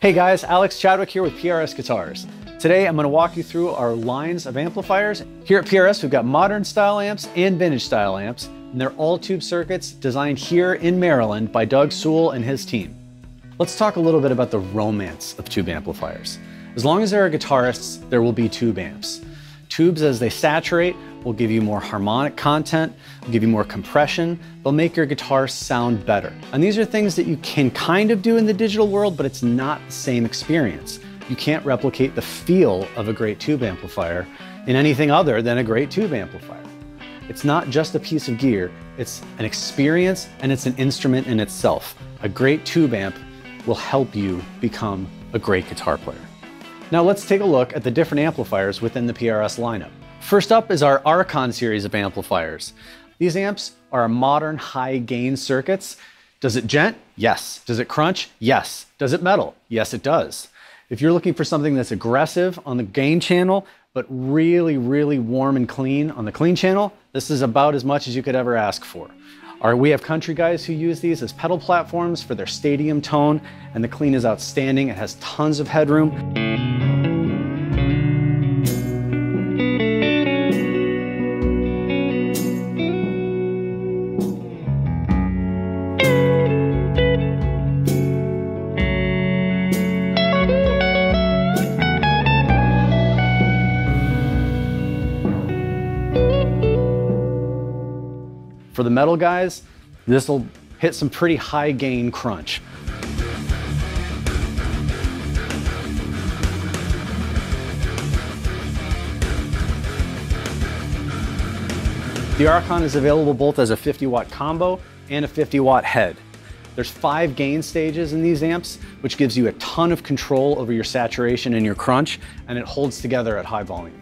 Hey guys, Alex Chadwick here with PRS Guitars. Today I'm going to walk you through our lines of amplifiers. Here at PRS we've got modern style amps and vintage style amps, and they're all tube circuits designed here in Maryland by Doug Sewell and his team. Let's talk a little bit about the romance of tube amplifiers. As long as there are guitarists, there will be tube amps. Tubes, as they saturate, will give you more harmonic content, will give you more compression, they'll make your guitar sound better. And these are things that you can kind of do in the digital world, but it's not the same experience. You can't replicate the feel of a great tube amplifier in anything other than a great tube amplifier. It's not just a piece of gear, it's an experience and it's an instrument in itself. A great tube amp will help you become a great guitar player. Now let's take a look at the different amplifiers within the PRS lineup. First up is our Archon series of amplifiers. These amps are modern high gain circuits. Does it gent? Yes. Does it crunch? Yes. Does it metal? Yes, it does. If you're looking for something that's aggressive on the gain channel, but really, really warm and clean on the clean channel, this is about as much as you could ever ask for. We have country guys who use these as pedal platforms for their stadium tone, and the clean is outstanding. It has tons of headroom. For the metal guys, this will hit some pretty high gain crunch. The Archon is available both as a 50-watt combo and a 50-watt head. There's 5 gain stages in these amps, which gives you a ton of control over your saturation and your crunch, and it holds together at high volume.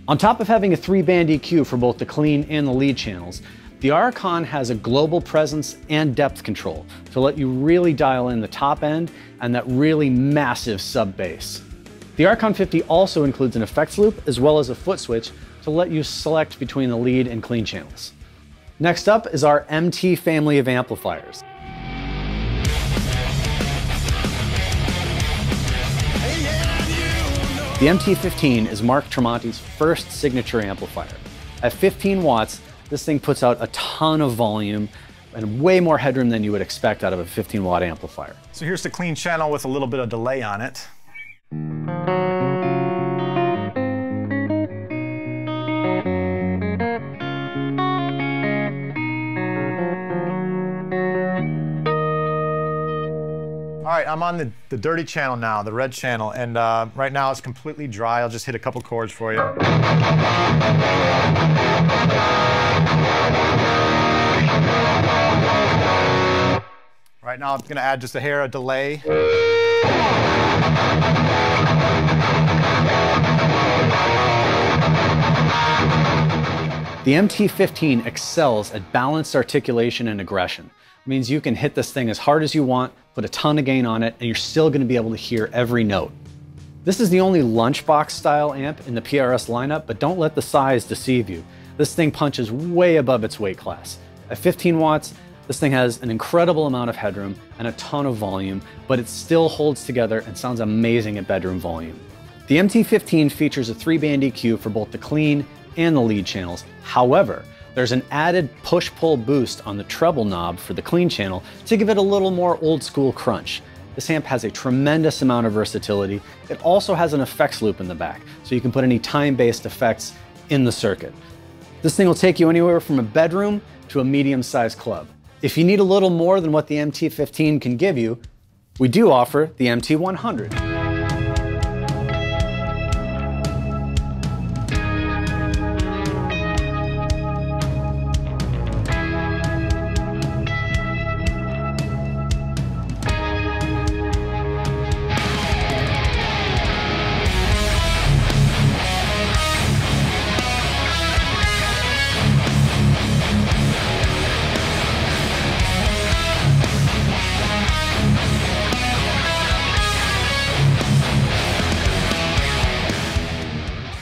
On top of having a 3-band EQ for both the clean and the lead channels, the Archon has a global presence and depth control to let you really dial in the top end and that really massive sub bass. The Archon 50 also includes an effects loop as well as a foot switch to let you select between the lead and clean channels. Next up is our MT family of amplifiers. The MT15 is Mark Tremonti's first signature amplifier. At 15 watts, this thing puts out a ton of volume and way more headroom than you would expect out of a 15-watt amplifier. So here's the clean channel with a little bit of delay on it. All right, I'm on the dirty channel now, the red channel, and right now it's completely dry. I'll just hit a couple chords for you. Right now I'm gonna add just a hair of delay. The MT15 excels at balanced articulation and aggression. It means you can hit this thing as hard as you want, put a ton of gain on it, and you're still going to be able to hear every note. This is the only lunchbox style amp in the PRS lineup, but don't let the size deceive you. This thing punches way above its weight class. At 15 watts, this thing has an incredible amount of headroom and a ton of volume, but it still holds together and sounds amazing at bedroom volume. The MT15 features a 3-band EQ for both the clean and the lead channels. However, there's an added push-pull boost on the treble knob for the clean channel to give it a little more old-school crunch. This amp has a tremendous amount of versatility. It also has an effects loop in the back, so you can put any time-based effects in the circuit. This thing will take you anywhere from a bedroom to a medium-sized club. If you need a little more than what the MT15 can give you, we do offer the MT100.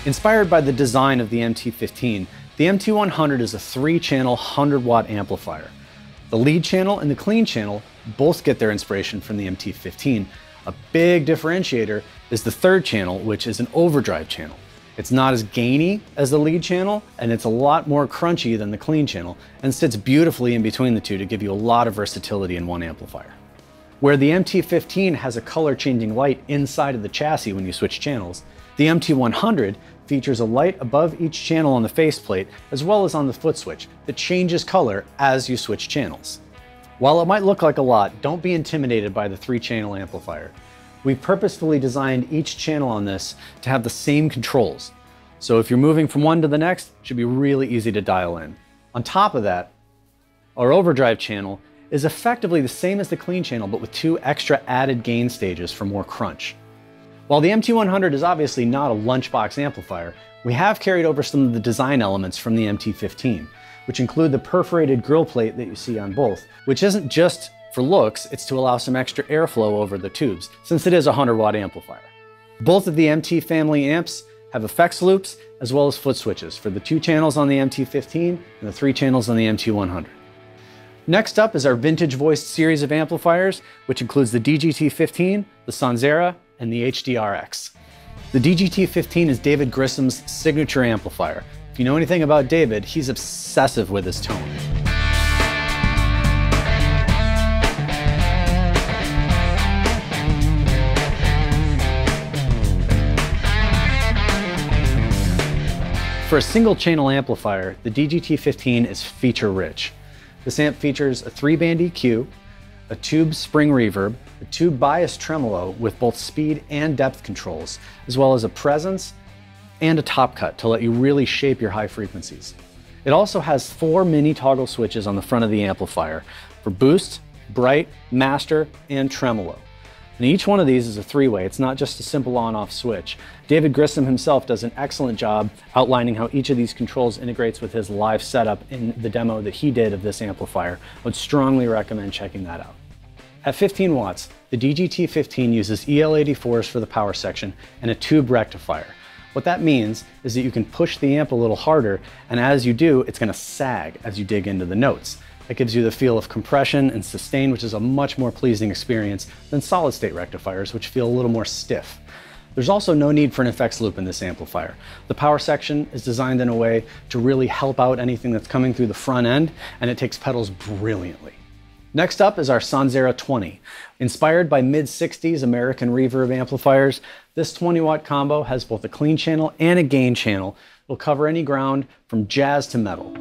Inspired by the design of the MT15, the MT100 is a 3-channel 100-watt amplifier. The lead channel and the clean channel both get their inspiration from the MT15, A big differentiator is the third channel, which is an overdrive channel. It's not as gainy as the lead channel, and it's a lot more crunchy than the clean channel, and sits beautifully in between the two to give you a lot of versatility in one amplifier. Where the MT15 has a color changing light inside of the chassis when you switch channels, the MT100 features a light above each channel on the faceplate as well as on the foot switch that changes color as you switch channels. While it might look like a lot, don't be intimidated by the 3-channel amplifier. We purposefully designed each channel on this to have the same controls. So if you're moving from one to the next, it should be really easy to dial in. On top of that, our overdrive channel is effectively the same as the clean channel, but with 2 extra added gain stages for more crunch. While the MT100 is obviously not a lunchbox amplifier, we have carried over some of the design elements from the MT15, which include the perforated grill plate that you see on both, which isn't just for looks, it's to allow some extra airflow over the tubes, since it is a 100-watt amplifier. Both of the MT family amps have effects loops as well as foot switches for the 2 channels on the MT15 and the 3 channels on the MT100. Next up is our vintage voiced series of amplifiers, which includes the DGT15, the Sonzera, and the HDRX. The DGT15 is David Grissom's signature amplifier. If you know anything about David, he's obsessive with his tone. For a single channel amplifier, the DGT15 is feature rich. This amp features a 3-band EQ, a tube spring reverb, a tube bias tremolo with both speed and depth controls, as well as a presence and a top cut to let you really shape your high frequencies. It also has 4 mini toggle switches on the front of the amplifier for boost, bright, master, and tremolo. And each one of these is a 3-way. It's not just a simple on-off switch. David Grissom himself does an excellent job outlining how each of these controls integrates with his live setup in the demo that he did of this amplifier. I would strongly recommend checking that out. At 15 watts, the DGT15 uses EL84s for the power section and a tube rectifier. What that means is that you can push the amp a little harder, and as you do, it's going to sag as you dig into the notes. That gives you the feel of compression and sustain, which is a much more pleasing experience than solid-state rectifiers, which feel a little more stiff. There's also no need for an effects loop in this amplifier. The power section is designed in a way to really help out anything that's coming through the front end, and it takes pedals brilliantly. Next up is our Sonzera 20. Inspired by mid-60s American reverb amplifiers, this 20-watt combo has both a clean channel and a gain channel. It'll cover any ground from jazz to metal.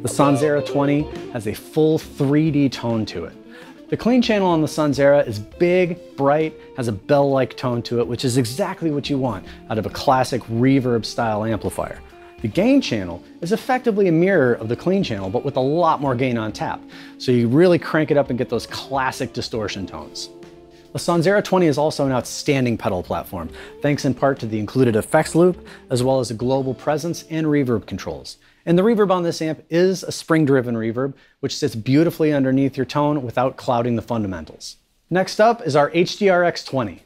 The Sonzera 20 has a full 3D tone to it. The clean channel on the Sonzera is big, bright, has a bell-like tone to it, which is exactly what you want out of a classic reverb style amplifier. The gain channel is effectively a mirror of the clean channel, but with a lot more gain on tap. So you really crank it up and get those classic distortion tones. The Sonzera 20 is also an outstanding pedal platform, thanks in part to the included effects loop, as well as a global presence and reverb controls. And the reverb on this amp is a spring-driven reverb, which sits beautifully underneath your tone without clouding the fundamentals. Next up is our HDRX 20.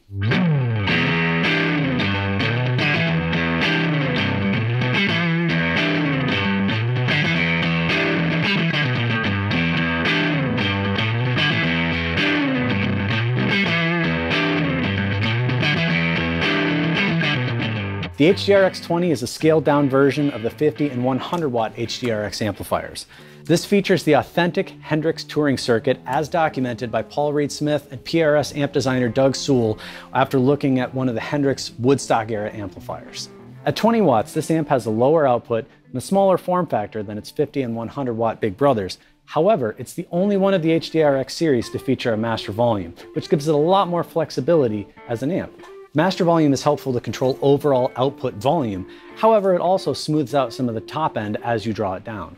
The HDRX 20 is a scaled-down version of the 50 and 100-watt HDRX amplifiers. This features the authentic Hendrix touring circuit as documented by Paul Reed Smith and PRS amp designer Doug Sewell after looking at one of the Hendrix Woodstock-era amplifiers. At 20 watts, this amp has a lower output and a smaller form factor than its 50 and 100-watt big brothers. However, it's the only one of the HDRX series to feature a master volume, which gives it a lot more flexibility as an amp. Master volume is helpful to control overall output volume. However, it also smooths out some of the top end as you draw it down.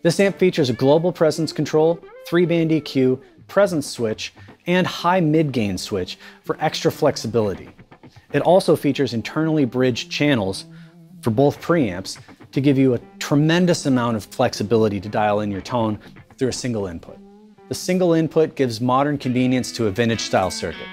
This amp features a global presence control, 3-band EQ, presence switch, and high mid-gain switch for extra flexibility. It also features internally bridged channels for both preamps to give you a tremendous amount of flexibility to dial in your tone through a single input. The single input gives modern convenience to a vintage style circuit.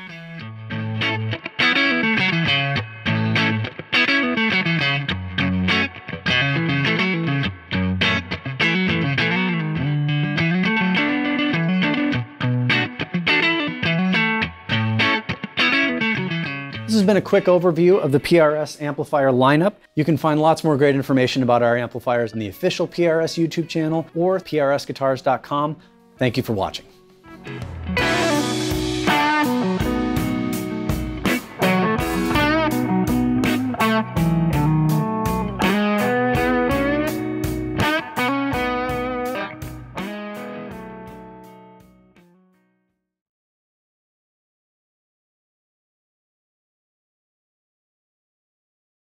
This has been a quick overview of the PRS amplifier lineup. You can find lots more great information about our amplifiers on the official PRS YouTube channel or prsguitars.com. Thank you for watching.